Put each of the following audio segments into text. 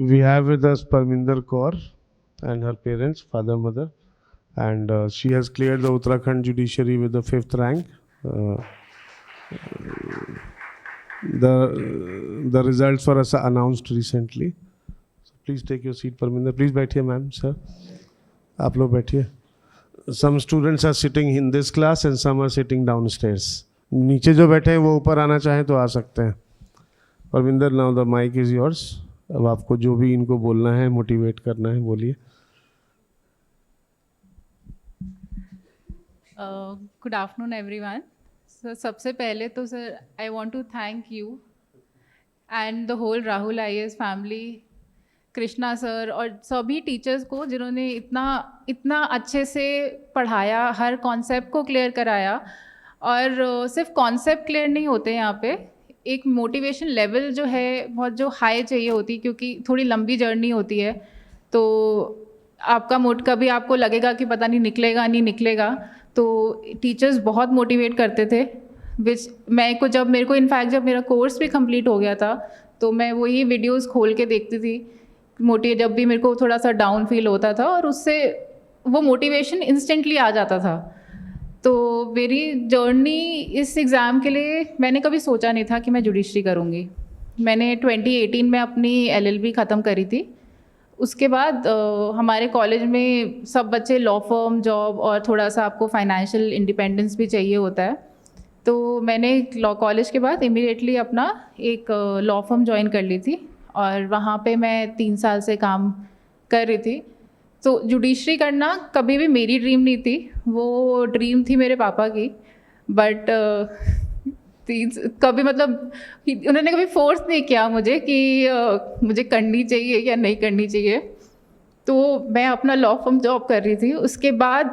We have with us Parminder Kaur and her parents, father, mother, and she has cleared the Uttarakhand judiciary with the 5th rank. The results were announced recently. So please take your seat, Parminder. Please बैठिए ma'am, sir. आप लोग बैठिए. Some students are sitting in this class and some are sitting downstairs. नीचे जो बैठे हैं वो ऊपर आना चाहें तो आ सकते हैं. Parminder, now the mic is yours. अब आपको जो भी इनको बोलना है, मोटिवेट करना है, बोलिए. Good afternoon everyone. सर, सबसे पहले तो sir I want to thank you and the whole Rahul IAS family, Krishna sir और सभी टीचर्स को जिन्होंने इतना अच्छे से पढ़ाया, हर कॉन्सेप्ट को क्लियर कराया. और सिर्फ कॉन्सेप्ट क्लियर नहीं होते यहाँ पे, एक मोटिवेशन लेवल जो है बहुत जो हाई चाहिए होती, क्योंकि थोड़ी लंबी जर्नी होती है. तो आपका कभी आपको लगेगा कि पता नहीं निकलेगा, तो टीचर्स बहुत मोटिवेट करते थे. जब मेरा कोर्स भी कंप्लीट हो गया था तो मैं वही वीडियोस खोल के देखती थी जब भी मेरे को थोड़ा सा डाउन फील होता था, और उससे वो मोटिवेशन इंस्टेंटली आ जाता था. तो मेरी जर्नी इस एग्ज़ाम के लिए मैंने कभी सोचा नहीं था कि मैं जुडिशरी करूँगी. मैंने 2018 में अपनी LLB ख़त्म करी थी. उसके बाद हमारे कॉलेज में सब बच्चे लॉ फर्म, जॉब और थोड़ा सा आपको फाइनेंशियल इंडिपेंडेंस भी चाहिए होता है. तो मैंने लॉ कॉलेज के बाद इमीडिएटली अपना एक लॉ फर्म ज्वाइन कर ली थी, और वहाँ पे मैं 3 साल से काम कर रही थी. तो जुडिशरी करना कभी भी मेरी ड्रीम नहीं थी, वो ड्रीम थी मेरे पापा की. बट कभी उन्होंने कभी फोर्स नहीं किया मुझे कि मुझे करनी चाहिए या नहीं करनी चाहिए. तो मैं अपना लॉ फर्म जॉब कर रही थी. उसके बाद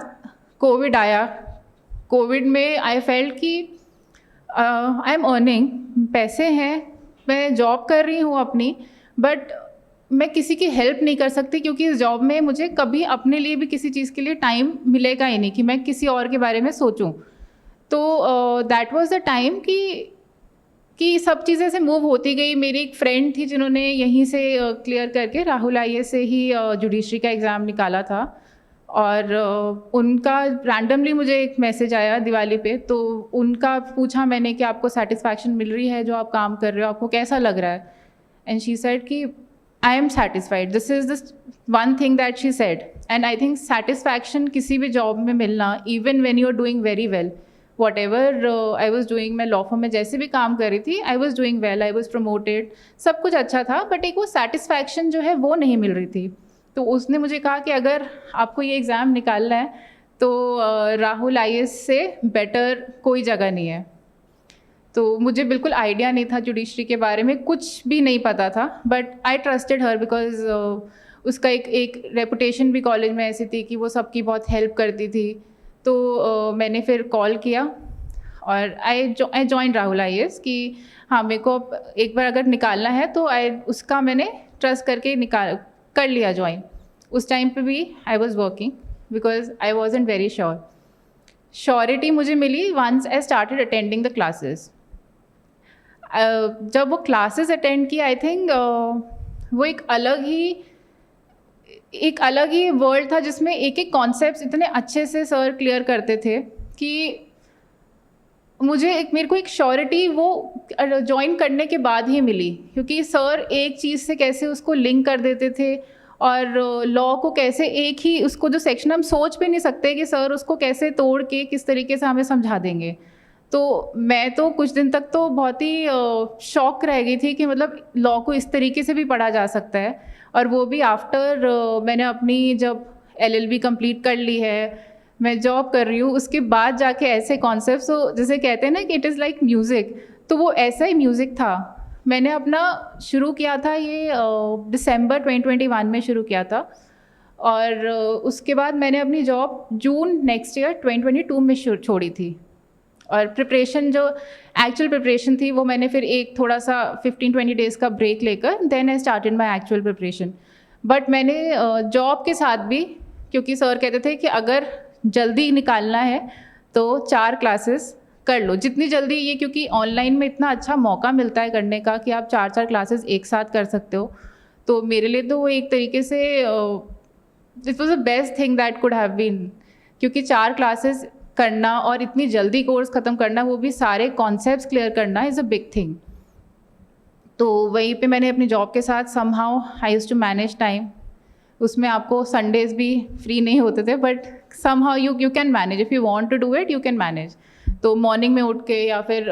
कोविड आया. कोविड में आई फेल्ट कि आई एम अर्निंग, पैसे हैं, मैं जॉब कर रही हूँ अपनी, बट मैं किसी की हेल्प नहीं कर सकती, क्योंकि इस जॉब में मुझे कभी अपने लिए भी किसी चीज़ के लिए टाइम मिलेगा ही नहीं कि मैं किसी और के बारे में सोचूं. तो दैट वाज द टाइम कि सब चीज़ें से मूव होती गई. मेरी एक फ्रेंड थी जिन्होंने यहीं से क्लियर करके राहुल आईएएस से ही जुडिशरी का एग्ज़ाम निकाला था, और उनका रैंडमली मुझे एक मैसेज आया दिवाली पे. तो उनका पूछा मैंने कि आपको सेटिस्फैक्शन मिल रही है जो आप काम कर रहे हो, आपको कैसा लग रहा है. एंड शी सेड कि I am satisfied. This is the one thing that she said. And I think satisfaction किसी भी जॉब में मिलना, even when you are doing very well, whatever I was doing, मैं लॉ फर्म में जैसे भी काम कर रही थी, I was doing well, I was promoted, सब कुछ अच्छा था, बट एक वो satisfaction जो है वो नहीं मिल रही थी. तो उसने मुझे कहा कि अगर आपको ये एग्ज़ाम निकालना है तो राहुल आईएएस से बेटर कोई जगह नहीं है. तो मुझे बिल्कुल आइडिया नहीं था जुडिशरी के बारे में, कुछ भी नहीं पता था, but I trusted her because उसका एक रेपुटेशन भी कॉलेज में ऐसी थी कि वो सबकी बहुत हेल्प करती थी. तो मैंने फिर कॉल किया और आई जॉइन राहुल आईएएस कि हाँ, मेरे को एक बार अगर निकालना है तो उसका मैंने ट्रस्ट करके कर लिया ज्वाइन. उस टाइम पे भी I was working because I wasn't very sure. Surety मुझे मिली once I started attending the classes. जब वो क्लासेस अटेंड की, आई थिंक वो एक अलग ही वर्ल्ड था, जिसमें एक कॉन्सेप्ट्स इतने अच्छे से सर क्लियर करते थे कि मेरे को एक श्योरिटी वो ज्वाइन करने के बाद ही मिली, क्योंकि सर एक चीज़ से कैसे उसको लिंक कर देते थे, और लॉ को कैसे एक ही उसको जो सेक्शन हम सोच भी नहीं सकते कि सर उसको कैसे तोड़ के किस तरीके से हमें समझा देंगे. तो मैं तो कुछ दिन तक तो बहुत ही शॉक रह गई थी कि मतलब लॉ को इस तरीके से भी पढ़ा जा सकता है, और वो भी आफ्टर मैंने अपनी जब LLB कंप्लीट कर ली है, मैं जॉब कर रही हूँ, उसके बाद जाके ऐसे कॉन्सेप्ट्स, जैसे कहते हैं ना कि इट इज़ लाइक म्यूज़िक, तो वो ऐसा ही म्यूज़िक था. मैंने अपना शुरू किया था ये दिसंबर 2021 में शुरू किया था, और उसके बाद मैंने अपनी जॉब जून नेक्स्ट ईयर 2022 में छोड़ी थी. और प्रिपरेशन जो एक्चुअल प्रिपरेशन थी वो मैंने फिर एक थोड़ा सा 15-20 डेज़ का ब्रेक लेकर then I started my actual preparation. But मैंने जॉब के साथ भी, क्योंकि सर कहते थे कि अगर जल्दी निकालना है तो 4 क्लासेस कर लो जितनी जल्दी, ये क्योंकि ऑनलाइन में इतना अच्छा मौका मिलता है करने का कि आप 4 क्लासेस एक साथ कर सकते हो. तो मेरे लिए तो वो एक तरीके से it was the best thing that could have been, क्योंकि 4 क्लासेस करना और इतनी जल्दी कोर्स ख़त्म करना, वो भी सारे कॉन्सेप्ट्स क्लियर करना इज़ अ बिग थिंग। तो वहीं पे मैंने अपनी जॉब के साथ somehow I used to manage time. उसमें आपको संडेज भी फ्री नहीं होते थे, but somehow you can manage, if you want to do it you can manage. तो मॉर्निंग में उठ के या फिर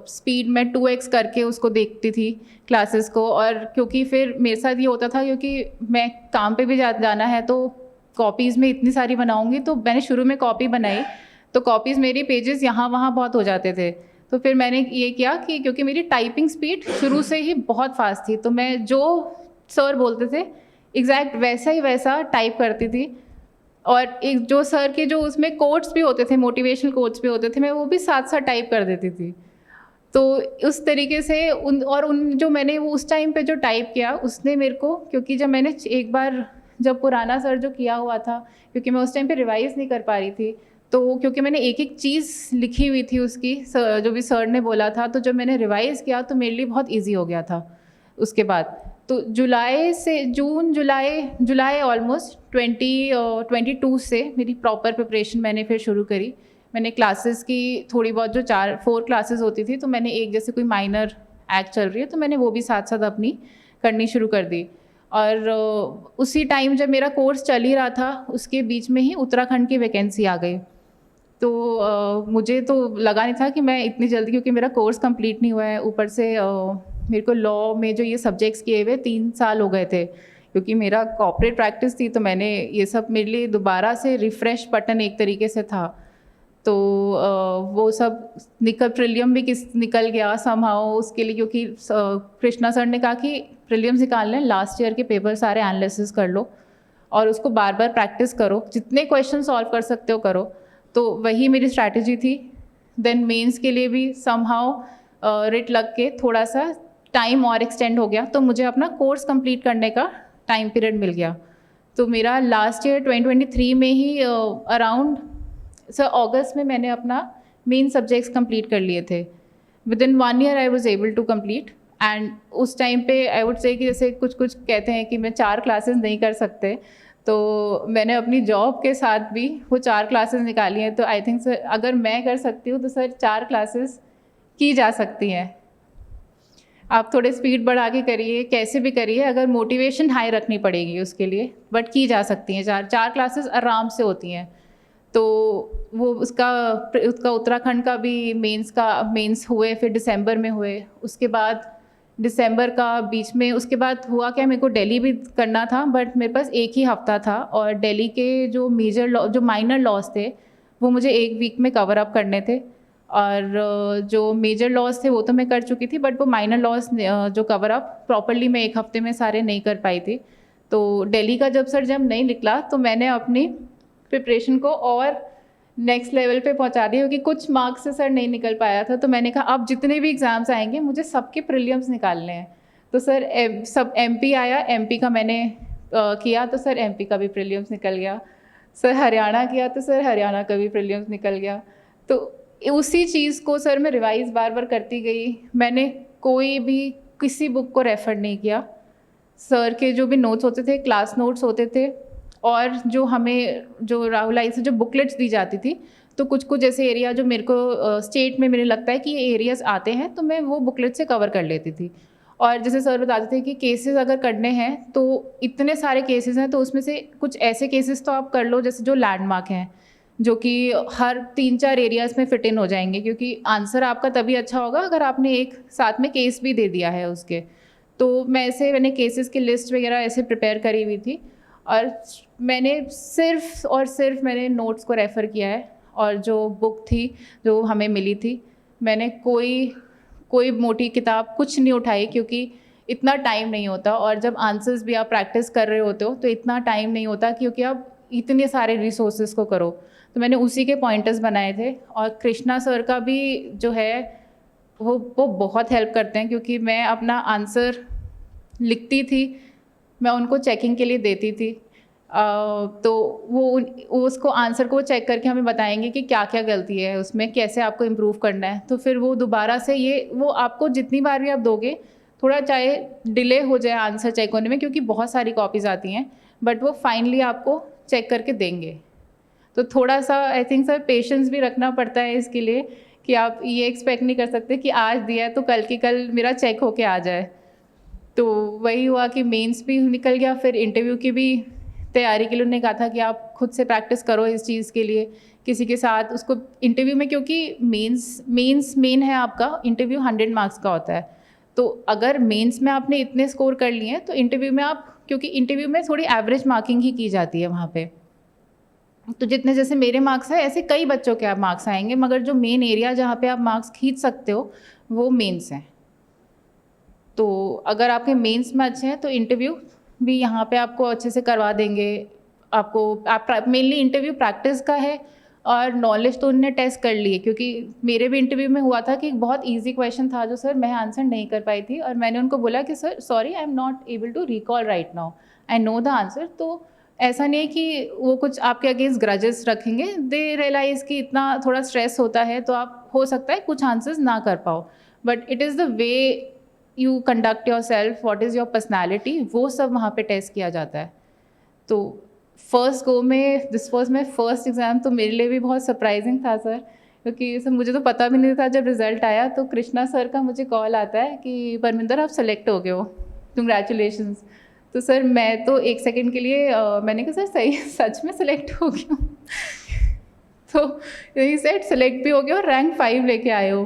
स्पीड में 2x करके उसको देखती थी क्लासेस को। और क्योंकि फिर मेरे साथ ये होता था, क्योंकि मैं काम पे भी जाना है, तो कॉपीज़ में इतनी सारी बनाऊंगी, तो मैंने शुरू में कॉपी बनाई, तो कॉपीज़ मेरी पेजेस यहाँ वहाँ बहुत हो जाते थे। तो फिर मैंने ये किया कि क्योंकि मेरी टाइपिंग स्पीड शुरू से ही बहुत फास्ट थी, तो मैं जो सर बोलते थे एग्जैक्ट वैसा ही वैसा टाइप करती थी। और एक जो सर के जो उसमें कोट्स भी होते थे, मोटिवेशनल कोट्स भी होते थे, मैं वो भी साथ साथ टाइप कर देती थी। तो उस तरीके से उन जो मैंने वो उस टाइम पे जो टाइप किया, उसने मेरे को, क्योंकि जब मैंने एक बार जब पुराना सर जो किया हुआ था, क्योंकि मैं उस टाइम पे रिवाइज़ नहीं कर पा रही थी, तो क्योंकि मैंने एक एक चीज़ लिखी हुई थी उसकी, जो भी सर ने बोला था, तो जब मैंने रिवाइज़ किया तो मेरे लिए बहुत ईजी हो गया था उसके बाद। तो जुलाई ऑलमोस्ट 2022 से मेरी प्रॉपर प्रिपरेशन मैंने फिर शुरू करी। मैंने क्लासेस की थोड़ी बहुत, जो 4 क्लासेस होती थी, तो मैंने एक, जैसे कोई माइनर एक्ट चल रही है तो मैंने वो भी साथ साथ अपनी करनी शुरू कर दी। और उसी टाइम जब मेरा कोर्स चल ही रहा था, उसके बीच में ही उत्तराखंड की वैकेंसी आ गई। तो मुझे तो लगा नहीं था कि मैं इतनी जल्दी, क्योंकि मेरा कोर्स कंप्लीट नहीं हुआ है, ऊपर से मेरे को लॉ में जो ये सब्जेक्ट्स किए हुए 3 साल हो गए थे, क्योंकि मेरा कॉर्पोरेट प्रैक्टिस थी, तो मैंने ये सब, मेरे लिए दोबारा से रिफ़्रेश बटन एक तरीके से था। तो वो सब प्रीलियम भी निकल गया समहाउ उसके लिए, क्योंकि कृष्णा सर ने कहा कि प्रीलियम्स निकालने, लास्ट ईयर के पेपर सारे एनालिसिस कर लो और उसको बार बार प्रैक्टिस करो, जितने क्वेश्चन सॉल्व कर सकते हो करो। तो वही मेरी स्ट्रैटेजी थी। देन मेंस के लिए भी समहाउ रिट लग के थोड़ा सा टाइम और एक्सटेंड हो गया, तो मुझे अपना कोर्स कंप्लीट करने का टाइम पीरियड मिल गया। तो मेरा लास्ट ईयर 2023 में ही अराउंड अगस्त में मैंने अपना मेन सब्जेक्ट्स कंप्लीट कर लिए थे। Within 1 year I was able to complete. And उस टाइम पे आई वुड से कि जैसे कुछ कहते हैं कि मैं 4 क्लासेस नहीं कर सकते, तो मैंने अपनी जॉब के साथ भी वो 4 क्लासेस निकाली हैं। तो आई थिंक सर, अगर मैं कर सकती हूँ तो सर 4 क्लासेस की जा सकती हैं। आप थोड़े स्पीड बढ़ा के करिए, कैसे भी करिए, अगर मोटिवेशन हाई रखनी पड़ेगी उसके लिए, बट की जा सकती हैं। 4 क्लासेस आराम से होती हैं। तो वो उसका उत्तराखंड का भी मेंस हुए, फिर दिसंबर में हुए। उसके बाद दिसंबर का बीच में, उसके बाद हुआ क्या, मेरे को दिल्ली भी करना था, बट मेरे पास 1 ही हफ्ता था, और दिल्ली के जो माइनर लॉस थे वो मुझे 1 वीक में कवर अप करने थे। और जो मेजर लॉस थे वो तो मैं कर चुकी थी, बट वो माइनर लॉस जो कवर अप प्रॉपरली मैं 1 हफ्ते में सारे नहीं कर पाई थी। तो दिल्ली का जब नहीं निकला, तो मैंने अपनी प्रिपरेशन को और नेक्स्ट लेवल पे पहुंचा दिया, क्योंकि कुछ मार्क्स से सर नहीं निकल पाया था। तो मैंने कहा अब जितने भी एग्ज़ाम्स आएंगे मुझे सबके प्रीलिम्स निकालने हैं। तो सर सब एमपी आया, एमपी का मैंने किया, तो सर एमपी का भी प्रीलिम्स निकल गया। सर हरियाणा किया, तो सर हरियाणा का भी प्रीलिम्स निकल गया। तो उसी चीज़ को सर मैं रिवाइज़ बार बार करती गई। मैंने कोई भी किसी बुक को रेफ़र नहीं किया। सर के जो भी नोट्स होते थे, क्लास नोट्स होते थे, और जो हमें जो राहुल आई से जो बुकलेट्स दी जाती थी, तो कुछ ऐसे एरिया जो मेरे को स्टेट में मेरे लगता है कि ये एरियाज़ आते हैं, तो मैं वो बुकलेट से कवर कर लेती थी। और जैसे सर बताते थे कि केसेस अगर करने हैं तो इतने सारे केसेस हैं, तो उसमें से कुछ ऐसे केसेस तो आप कर लो जैसे जो लैंडमार्क हैं, जो कि हर 3-4 एरियाज़ में फिट इन हो जाएंगे, क्योंकि आंसर आपका तभी अच्छा होगा अगर आपने एक साथ में केस भी दे दिया है उसके। तो मैंने केसेस की लिस्ट वगैरह ऐसे प्रिपेयर करी हुई थी, और मैंने सिर्फ और सिर्फ मैंने नोट्स को रेफ़र किया है। और जो बुक थी जो हमें मिली थी, मैंने कोई मोटी किताब कुछ नहीं उठाई, क्योंकि इतना टाइम नहीं होता। और जब आंसर्स भी आप प्रैक्टिस कर रहे होते हो तो इतना टाइम नहीं होता, क्योंकि आप इतने सारे रिसोर्सेज को करो। तो मैंने उसी के पॉइंटर्स बनाए थे। और कृष्णा सर का भी जो है वो बहुत हेल्प करते हैं, क्योंकि मैं अपना आंसर लिखती थी, मैं उनको चेकिंग के लिए देती थी। तो वो उसको आंसर को चेक करके हमें बताएंगे कि क्या क्या गलती है उसमें, कैसे आपको इम्प्रूव करना है। तो फिर वो दोबारा से वो आपको जितनी बार भी आप दोगे थोड़ा चाहे डिले हो जाए आंसर चेक होने में, क्योंकि बहुत सारी कॉपीज़ आती हैं, बट वो फाइनली आपको चेक करके देंगे। तो थोड़ा सा आई थिंक सर पेशेंस भी रखना पड़ता है इसके लिए, कि आप ये एक्सपेक्ट नहीं कर सकते कि आज दिया है तो कल की कल मेरा चेक होके आ जाए। तो वही हुआ कि मेंस भी निकल गया, फिर इंटरव्यू की भी तैयारी के लिए उन्होंने कहा था कि आप खुद से प्रैक्टिस करो इस चीज़ के लिए, किसी के साथ उसको इंटरव्यू में, क्योंकि मेन है आपका इंटरव्यू 100 मार्क्स का होता है। तो अगर मेंस में आपने इतने स्कोर कर लिए हैं तो इंटरव्यू में आप, क्योंकि इंटरव्यू में थोड़ी एवरेज मार्किंग ही की जाती है वहाँ पे, तो जितने जैसे मेरे मार्क्स हैं ऐसे कई बच्चों के आप मार्क्स आएंगे, मगर जो मेन एरिया जहाँ पे आप मार्क्स खींच सकते हो वो मेंस हैं। तो अगर आपके मेंस में अच्छे हैं तो इंटरव्यू भी यहाँ पे आपको अच्छे से करवा देंगे। आपको आप मेनली इंटरव्यू प्रैक्टिस का है, और नॉलेज तो उन्होंने टेस्ट कर लिए, क्योंकि मेरे भी इंटरव्यू में हुआ था कि बहुत इजी क्वेश्चन था जो सर मैं आंसर नहीं कर पाई थी, और मैंने उनको बोला कि sir sorry I am not able to recall right now, I know the answer. तो ऐसा नहीं है कि वो कुछ आपके अगेंस्ट ग्रजेस रखेंगे, दे रियलाइज़ कि इतना थोड़ा स्ट्रेस होता है तो आप हो सकता है कुछ आंसर्स ना कर पाओ, but it is the way you conduct your self, what is your personality, वो सब वहाँ पे टेस्ट किया जाता है। तो फर्स्ट गो में this was my first exam, तो मेरे लिए भी बहुत सरप्राइजिंग था सर, क्योंकि सर मुझे तो पता भी नहीं था। जब रिज़ल्ट आया तो कृष्णा सर का मुझे कॉल आता है कि परमिंदर आप सेलेक्ट हो गए हो, कंग्रेचुलेशंस। तो सर मैं तो एक सेकंड के लिए मैंने कहा सर सही सच में सेलेक्ट हो गया तो ही सेड सेलेक्ट भी हो गया और रैंक 5 लेके आए हो।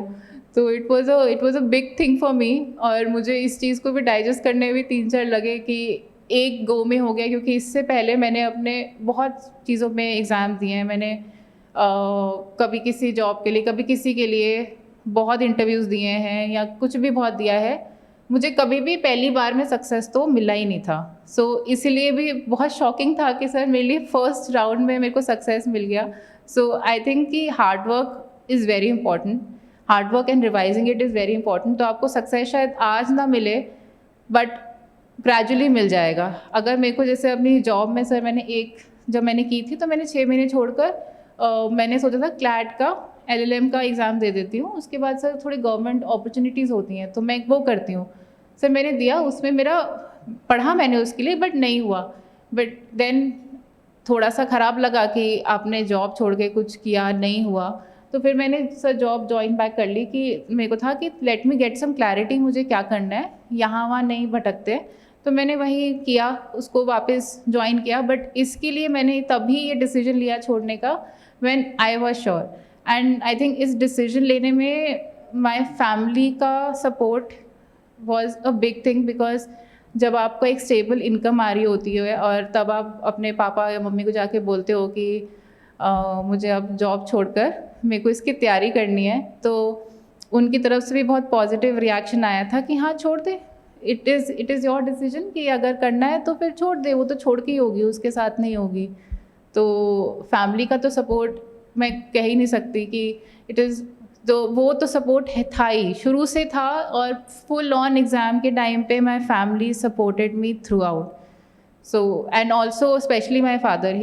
तो it was a big thing for me, और मुझे इस चीज़ को भी डाइजेस्ट करने में भी 3-4 लगे कि एक गो में हो गया, क्योंकि इससे पहले मैंने अपने बहुत चीज़ों में एग्ज़ाम दिए हैं। मैंने कभी किसी जॉब के लिए, कभी किसी के लिए बहुत इंटरव्यूज़ दिए हैं, या कुछ भी बहुत दिया है। मुझे कभी भी पहली बार में सक्सेस तो मिला ही नहीं था। सो इसीलिए भी बहुत शॉकिंग था कि सर मेरे लिए फर्स्ट राउंड में मेरे को सक्सेस मिल गया। सो आई थिंक कि hard work is very important, hard work and revising it is very important. तो आपको सक्सेस शायद आज ना मिले, बट ग्रेजुअली मिल जाएगा। अगर मेरे को जैसे अपनी जॉब में सर जब मैंने की थी तो मैंने 6 महीने छोड़कर मैंने सोचा था क्लैट का LLM का एग्ज़ाम दे देती हूँ, उसके बाद सर थोड़ी गवर्नमेंट अपॉर्चुनिटीज़ होती हैं तो मैं वो करती हूँ। सर मैंने दिया, उसमें मेरा पढ़ा मैंने उसके लिए, बट नहीं हुआ। बट देन थोड़ा सा ख़राब लगा कि आपने जॉब छोड़ के कुछ किया, नहीं हुआ। तो फिर मैंने सर जॉब ज्वाइन बैक कर ली, कि मेरे को था कि let me get some clarity, मुझे क्या करना है, यहाँ वहाँ नहीं भटकते। तो मैंने वही किया, उसको वापस ज्वाइन किया। बट इसके लिए मैंने तभी ये डिसीजन लिया छोड़ने का when I was sure. And I think इस डिसीजन लेने में माय फैमिली का support was a big thing, because जब आपको एक स्टेबल इनकम आ रही होती है और तब आप अपने पापा या मम्मी को जाके बोलते हो कि मुझे अब जॉब छोड़कर मेरे को इसकी तैयारी करनी है, तो उनकी तरफ से भी बहुत पॉजिटिव रिएक्शन आया था कि हाँ छोड़ दे, इट इज़ योर डिसीजन, कि अगर करना है तो फिर छोड़ दे, वो तो छोड़ के ही होगी, उसके साथ नहीं होगी। तो फैमिली का तो सपोर्ट मैं कह ही नहीं सकती कि इट इज़, तो वो तो सपोर्ट है, था ही, शुरू से था। और फुल ऑन एग्ज़ाम के टाइम पे my family supported me throughout. So and also specially my father,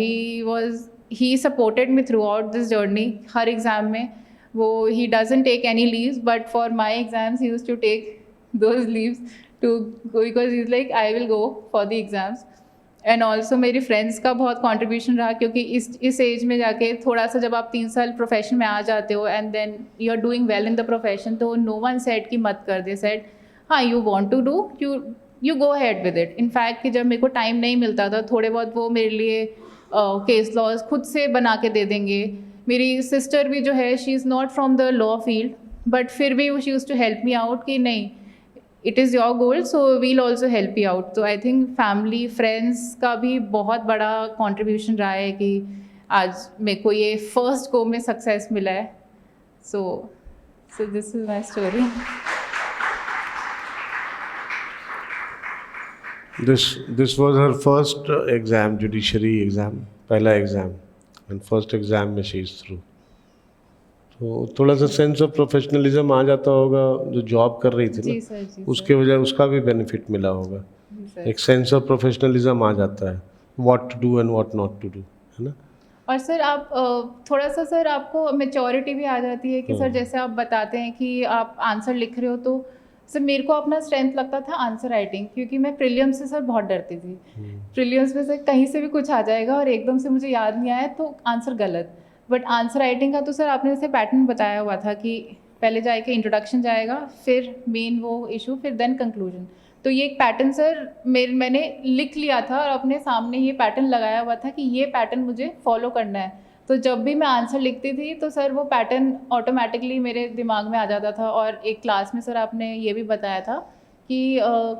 he supported me throughout this journey. हर एग्ज़ाम में वो he doesn't take any leaves, but for my exams he used to take those leaves to go, because he is like I will go for the exams. And also मेरी friends का बहुत contribution रहा, क्योंकि इस as में जाके थोड़ा सा जब आप 3 साल प्रोफेशन में आ जाते हो and then you are doing well in the profession, तो नो वन सेड कि मत कर दे, सेड हाँ you want to do, you go ahead with it. In fact कि जब मेरे को टाइम नहीं मिलता था, थोड़े बहुत वो मेरे लिए केस लॉज खुद से बना के दे देंगे। मेरी सिस्टर भी जो है, she is not from the law field, but फिर भी she used to help me out कि नहीं, it is your goal, so we'll also help you out. तो आई थिंक फैमिली फ्रेंड्स का भी बहुत बड़ा कॉन्ट्रीब्यूशन रहा है कि आज मेरे को ये फर्स्ट गो में सक्सेस मिला है। So this is my story. This was her first exam, judiciary exam, पहला एग्ज़ाम, and first exam में she is through। तो थोड़ा सा सेंस ऑफ प्रोफेशनलिज्म आ जाता होगा, जो जॉब कर रही थी जी ना, सर, जी उसके वजह उसका भी बेनिफिट मिला होगा। सर। एक सेंस ऑफ प्रोफेशनलिज्म आ जाता है, what to do and what not to do, है ना। और सर आप थोड़ा सा आपको मेच्योरिटी भी आ जाती है कि सर जैसे आप बताते हैं कि आप आंसर लिख रहे हो तो सर मेरे को अपना स्ट्रेंथ लगता था आंसर राइटिंग, क्योंकि मैं प्रीलिम्स से सर बहुत डरती थी। प्रीलिम्स में से कहीं से भी कुछ आ जाएगा और एकदम से मुझे याद नहीं आया तो आंसर गलत। बट आंसर राइटिंग का तो सर आपने जैसे पैटर्न बताया हुआ था कि पहले जाके इंट्रोडक्शन जाएगा, फिर मेन वो इशू, फिर देन कंक्लूजन। तो ये एक पैटर्न सर मैंने लिख लिया था और अपने सामने ये पैटर्न लगाया हुआ था कि ये पैटर्न मुझे फॉलो करना है। तो जब भी मैं आंसर लिखती थी तो सर वो पैटर्न ऑटोमेटिकली मेरे दिमाग में आ जाता था। और एक क्लास में सर आपने ये भी बताया था कि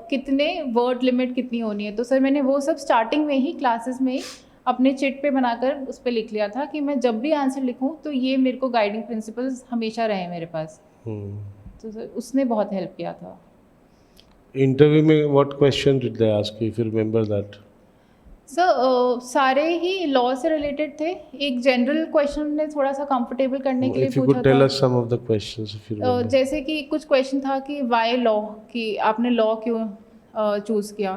कितने वर्ड लिमिट कितनी होनी है, तो सर मैंने वो सब स्टार्टिंग में ही क्लासेस में ही अपने चिट पे बनाकर उस पर लिख लिया था कि मैं जब भी आंसर लिखूं तो ये मेरे को गाइडिंग प्रिंसिपल्स हमेशा रहे मेरे पास। तो सर उसने बहुत हेल्प किया था। इंटरव्यू में what question did they ask you, if you remember that? Sir सारे ही लॉ से रिलेटेड थे। एक जनरल क्वेश्चन ने थोड़ा सा कंफर्टेबल करने के लिए इफ यू पूछा कुड टेल था। Us some of the questions if you remember. जैसे कि कुछ क्वेश्चन था कि वाई लॉ, कि आपने लॉ क्यों चूज़ किया।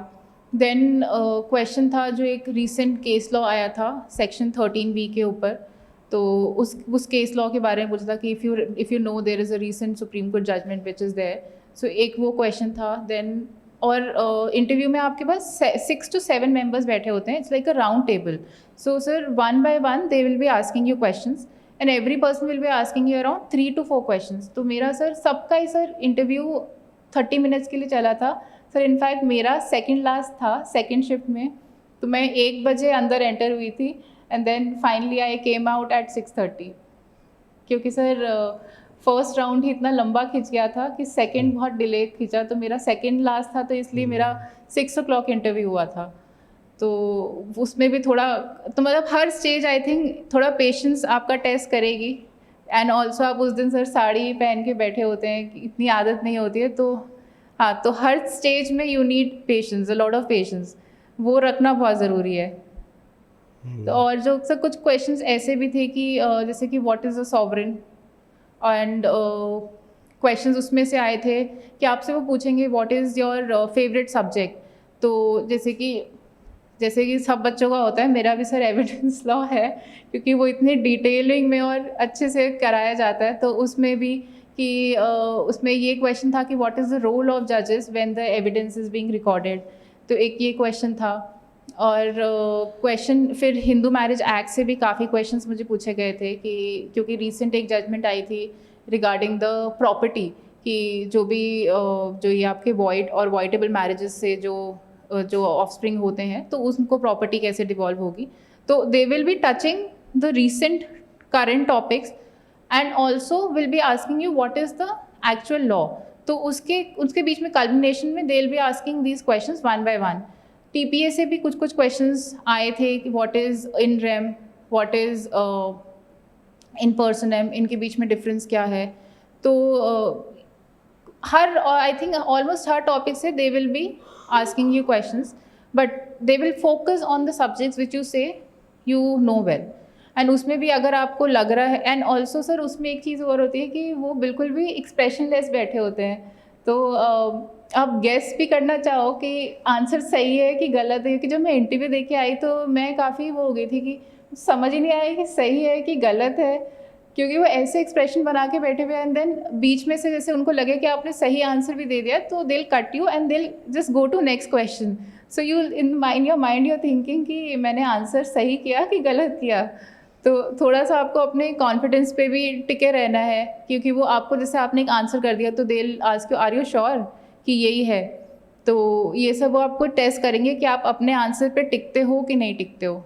देन क्वेश्चन था जो एक रीसेंट केस लॉ आया था सेक्शन 13B के ऊपर, तो उस केस लॉ के बारे में पूछा था कि if you know there is a recent supreme court judgement which is there. So एक वो क्वेश्चन था। देन और इंटरव्यू में आपके पास 6 to 7 मेंबर्स बैठे होते हैं, it's like a round table. So sir 1 by 1 they will be asking you questions and every person will be asking you around 3 to 4 questions. तो मेरा सर सबका ही सर इंटरव्यू 30 मिनट्स के लिए चला था सर। इनफैक्ट मेरा सेकंड लास्ट था second shift में, तो मैं 1 बजे अंदर एंटर हुई थी and then finally I came out at 6:30, क्योंकि सर फर्स्ट राउंड ही इतना लंबा खिंच गया था कि सेकंड बहुत डिले खिंचा। तो मेरा सेकंड लास्ट था, तो इसलिए मेरा 6 o'clock इंटरव्यू हुआ था। तो उसमें भी थोड़ा, तो मतलब हर स्टेज आई थिंक थोड़ा पेशेंस आपका टेस्ट करेगी। एंड ऑल्सो आप उस दिन सर साड़ी पहन के बैठे होते हैं, इतनी आदत नहीं होती है। तो हाँ, तो हर स्टेज में you need patience, a lot of patience, वो रखना बहुत ज़रूरी है। तो और जो सर कुछ क्वेश्चंस ऐसे भी थे कि जैसे कि what is a sovereign, and questions उसमें से आए थे कि आपसे वो पूछेंगे what is your favourite subject. तो जैसे कि सब बच्चों का होता है, मेरा भी सर एविडेंस लॉ है, क्योंकि वो इतने डिटेलिंग में और अच्छे से कराया जाता है। तो उसमें भी कि उसमें ये क्वेश्चन था कि what is the role of जजेस when the evidence is being recorded, तो एक ये क्वेश्चन था। और क्वेश्चन फिर हिंदू मैरिज एक्ट से भी काफ़ी क्वेश्चंस मुझे पूछे गए थे कि क्योंकि रीसेंट एक जजमेंट आई थी रिगार्डिंग द प्रॉपर्टी, कि जो भी जो ये आपके वॉइड और वॉइडेबल मैरिजेस से जो ऑफस्प्रिंग होते हैं, तो उनको प्रॉपर्टी कैसे डिवॉल्व होगी। तो दे will B touching the recent current topics and also will be asking you what is the actual law. तो उसके बीच में कल्मिनेशन में दे will be asking these questions 1 by 1। TPA से भी कुछ क्वेश्चंस आए थे कि what is in rem, what is in personam, इनके बीच में डिफरेंस क्या है। तो हर आई थिंक ऑलमोस्ट हर टॉपिक से they will be asking you questions, but they will focus on the subjects which you say you know well. And उसमें भी अगर आपको लग रहा है, एंड ऑल्सो सर उसमें एक चीज़ और होती है कि वो बिल्कुल भी एक्सप्रेशनलेस बैठे होते हैं। तो आप गेस भी करना चाहो कि आंसर सही है कि गलत है, क्योंकि जब मैं इंटरव्यू दे के आई तो मैं काफ़ी वो हो गई थी कि समझ ही नहीं आया कि सही है कि गलत है, क्योंकि वो ऐसे एक्सप्रेशन बना के बैठे हुए एंड देन बीच में से जैसे उनको लगे कि आपने सही आंसर भी दे दिया, तो they'll cut you and they'll just go to next question. So you in your mind you are thinking कि मैंने आंसर सही किया कि गलत किया। तो थोड़ा सा आपको अपने कॉन्फिडेंस पे भी टिके रहना है, क्योंकि वो आपको जैसे आपने एक आंसर कर दिया तो they'll ask you are you sure कि यही है। तो ये सब वो आपको टेस्ट करेंगे कि आप अपने आंसर पे टिकते हो कि नहीं टिकते हो।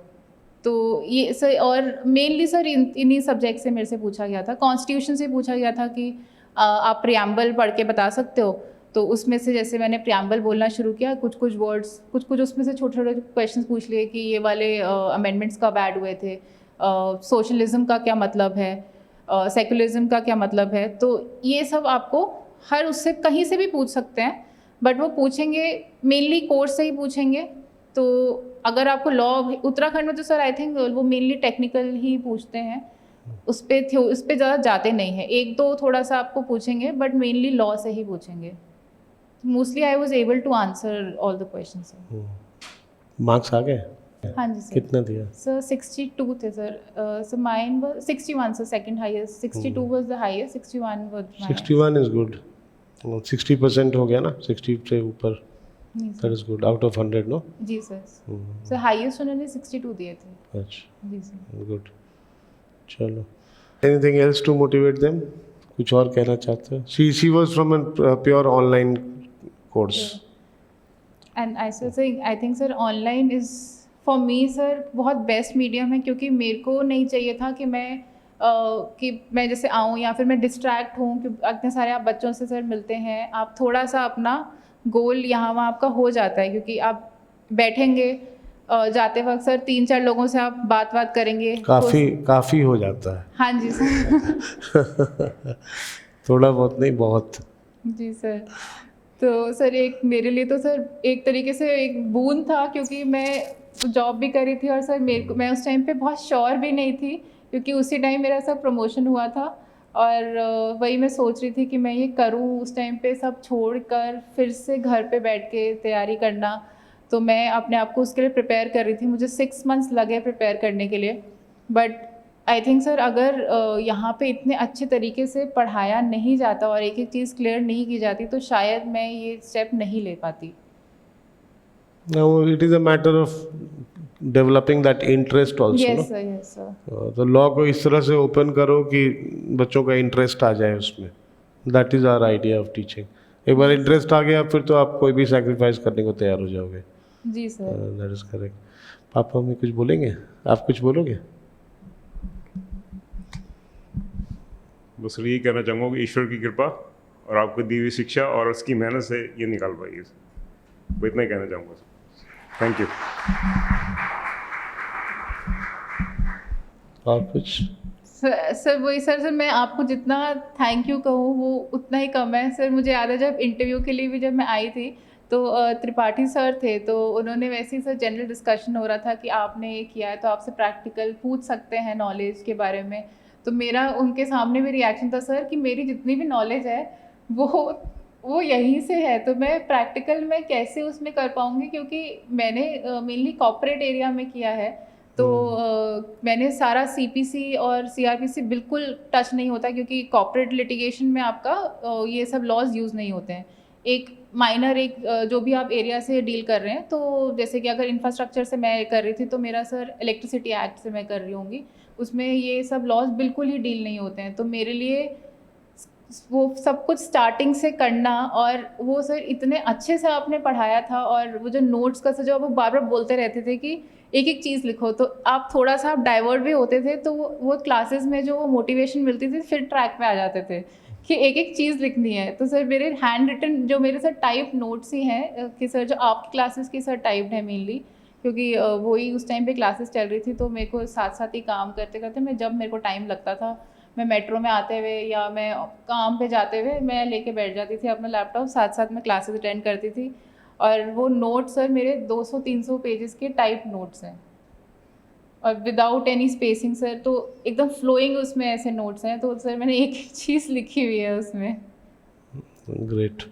तो ये सर, और मेनली सर इन्हीं सब्जेक्ट से मेरे से पूछा गया था। कॉन्स्टिट्यूशन से पूछा गया था कि आप प्रियम्बल पढ़ के बता सकते हो। तो उसमें से जैसे मैंने प्रियम्बल बोलना शुरू किया, कुछ वर्ड्स कुछ उसमें से छोटे छोटे क्वेश्चन पूछ लिए कि ये वाले अमेंडमेंट्स कब ऐड हुए थे, सोशलिज्म का क्या मतलब है, सेकुलरिज्म का क्या मतलब है। तो ये सब आपको हर उससे कहीं से भी पूछ सकते हैं, बट वो पूछेंगे मेनली कोर्स से ही पूछेंगे। तो अगर आपको लॉ, उत्तराखंड में तो सर आई थिंक वो मेनली टेक्निकल ही पूछते हैं, उस पर ज़्यादा जाते नहीं हैं। 1-2 थोड़ा सा आपको पूछेंगे, बट मेनली लॉ से ही पूछेंगे। Mostly I was able to answer all the question. Marks आ गए? हाँ जी सर। कितना दिया? सर 62 थे sir. Sir mine was 61 sir, second highest. 62 was the highest, 61 was 61 is good. 60% हो गया ना, 60 से ऊपर, नहीं that is good, out of 100 no. जी सर। सर हाईएस्ट उन्होंने 62 दिए थे। अच्छा, जी सर। गुड। चलो, anything else to motivate them? कुछ और कहना चाहते हो? She was from a pure online course. And I think sir online is for me sir बहुत बेस्ट मीडियम है, क्योंकि मेरे को नहीं चाहिए था कि मैं जैसे आऊँ या फिर मैं डिस्ट्रैक्ट हूँ, क्योंकि इतने सारे आप बच्चों से सर मिलते हैं, आप थोड़ा सा अपना गोल यहाँ वहाँ आपका हो जाता है, क्योंकि आप बैठेंगे जाते वक्त सर 3-4 लोगों से आप बात करेंगे। काफ़ी हो जाता है। हाँ जी सर। थोड़ा बहुत नहीं, बहुत। जी सर। तो सर एक मेरे लिए तो सर एक तरीके से एक बूंद था, क्योंकि मैं जॉब भी करी थी और सर मैं उस टाइम पे बहुत श्योर भी नहीं थी, क्योंकि उसी टाइम मेरा सब प्रमोशन हुआ था और वही मैं सोच रही थी कि मैं ये करूँ। उस टाइम पे सब छोड़कर फिर से घर पे बैठ के तैयारी करना, तो मैं अपने आप को उसके लिए प्रिपेयर कर रही थी। मुझे 6 मंथ्स लगे प्रिपेयर करने के लिए, बट आई थिंक सर अगर यहाँ पे इतने अच्छे तरीके से पढ़ाया नहीं जाता और एक एक चीज़ क्लियर नहीं की जाती, तो शायद मैं ये स्टेप नहीं ले पाती। Now it is a matter of developing that interest also, yes no? Sir, yes sir. तो लॉ को इस तरह से ओपन करो कि बच्चों का इंटरेस्ट आ जाए उसमें। That is our idea of teaching. एक बार इंटरेस्ट आ गया फिर तो आप कोई भी सैक्रिफाइस करने को तैयार हो जाओगे। जी सर। That is correct. पापा में कुछ बोलेंगे? आप कुछ बोलोगे? बस यही कहना चाहूँगा कि ईश्वर की कृपा और आपको दी हुई शिक्षा और उसकी मेहनत से ये निकाल पाइए। वो इतना ही कहना चाहूँगा। Thank you. और कुछ? सर वही सर मैं आपको जितना थैंक यू कहूँ वो उतना ही कम है सर। मुझे याद है जब इंटरव्यू के लिए भी जब मैं आई थी तो त्रिपाठी सर थे, तो उन्होंने वैसे ही सर जनरल डिस्कशन हो रहा था कि आपने ये किया है तो आपसे प्रैक्टिकल पूछ सकते हैं नॉलेज के बारे में। तो मेरा उनके सामने भी रिएक्शन था सर कि मेरी जितनी भी नॉलेज है वो यहीं से है, तो मैं प्रैक्टिकल में कैसे उसमें कर पाऊँगी, क्योंकि मैंने मेनली कॉर्पोरेट एरिया में किया है। तो मैंने सारा सीपीसी और सीआरपीसी बिल्कुल टच नहीं होता, क्योंकि कॉर्पोरेट लिटिगेशन में आपका ये सब लॉज यूज़ नहीं होते हैं। एक माइनर जो भी आप एरिया से डील कर रहे हैं, तो जैसे कि अगर इंफ्रास्ट्रक्चर से मैं कर रही थी तो मेरा सर इलेक्ट्रिसिटी एक्ट से मैं कर रही होंगी, उसमें ये सब लॉज बिल्कुल ही डील नहीं होते हैं। तो मेरे लिए वो सब कुछ स्टार्टिंग से करना, और वो सर इतने अच्छे से आपने पढ़ाया था, और वो जो नोट्स का सर जो आप बार बार बोलते रहते थे कि एक एक चीज़ लिखो, तो आप थोड़ा सा आप डाइवर्ट भी होते थे, तो वो क्लासेस में जो मोटिवेशन मिलती थी फिर ट्रैक पे आ जाते थे कि एक एक चीज़ लिखनी है। तो सर मेरे हैंड रिटन जो मेरे सर टाइप नोट्स ही हैं कि सर जो आपकी क्लासेस की सर टाइप्ड है मेनली, क्योंकि वही उस टाइम पे क्लासेस चल रही थी, तो मेरे को साथ साथ ही काम करते करते मैं जब मेरे को टाइम लगता था, मैं मेट्रो में आते हुए या मैं काम पे जाते हुए मैं लेके बैठ जाती थी अपना लैपटॉप, साथ साथ मैं क्लासेस अटेंड करती थी। और वो नोट्स सर मेरे 200-300 पेजेस के टाइप नोट्स हैं और विदाउट एनी स्पेसिंग सर, तो एकदम फ्लोइंग उसमें ऐसे नोट्स हैं। तो सर मैंने एक एक चीज़ लिखी हुई है उसमें। Great,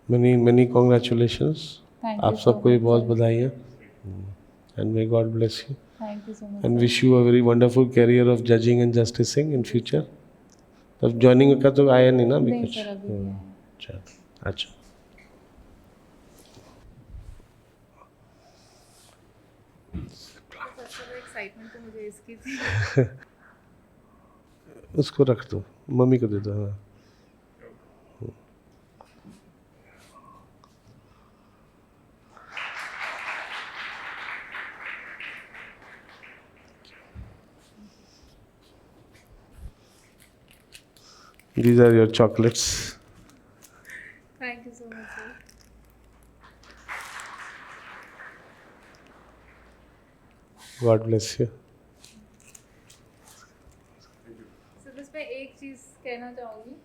many congratulations। आप सबको भी बहुत बधाई है, and may God bless you thank you so much and wish you a very wonderful career of judging and justicing in future। तब ज्वाइनिंग का तो आया नहीं ना अभी नहीं कुछ? सर, अभी नहीं आया। अच्छा। एक्साइटमेंट तो मुझे इसकी थी। उसको रख दो, मम्मी को दे दो। हाँ, these are your chocolates। Thank you so much sir. God bless you। Sir बस मैं एक चीज़ कहना चाहूँगी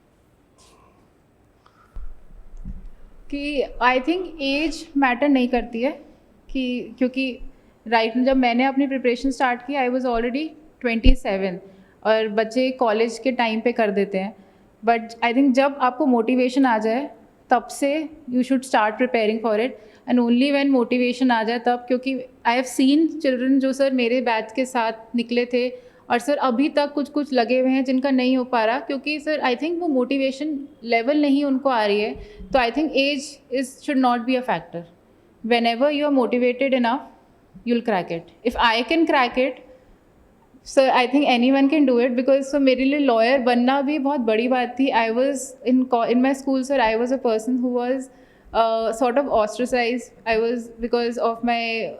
कि आई थिंक एज मैटर नहीं करती है, कि क्योंकि राइट जब मैंने अपनी प्रिपरेशन स्टार्ट की आई वाज ऑलरेडी 27, और बच्चे कॉलेज के टाइम पे कर देते हैं। बट आई थिंक जब आपको मोटिवेशन आ जाए तब से you should start preparing for it, and only when motivation आ जाए तब, क्योंकि आई हैव सीन चिल्ड्रन जो सर मेरे बैच के साथ निकले थे और सर अभी तक कुछ कुछ लगे हुए हैं जिनका नहीं हो पा रहा, क्योंकि सर आई थिंक वो मोटिवेशन लेवल नहीं उनको आ रही है. तो I think age is should not be a factor. whenever you are motivated enough, you'll crack it. If I can crack it, so I think anyone can do it, because so मेरे लिए lawyer बनना भी बहुत बड़ी बात थी. I was in my school, sir, I was a person who was sort of ostracized. I was, because of my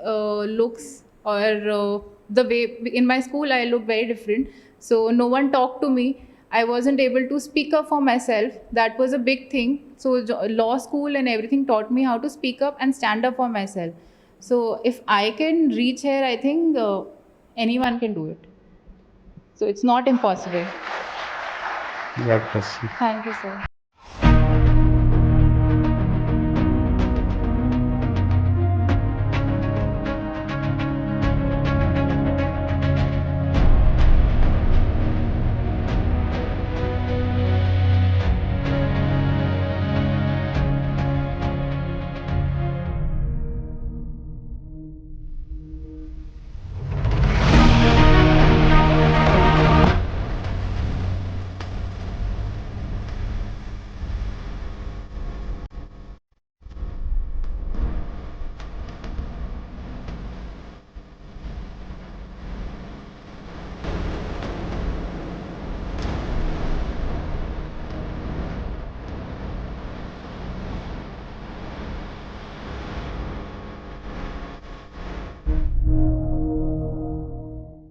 looks, or the way in my school I look very different, so no one talked to me. I wasn't able to speak up for myself. That was a big thing. So law school and everything taught me how to speak up and stand up for myself. So if I can reach here, I think anyone can do it. So it's not impossible. God bless you. Thank you, sir.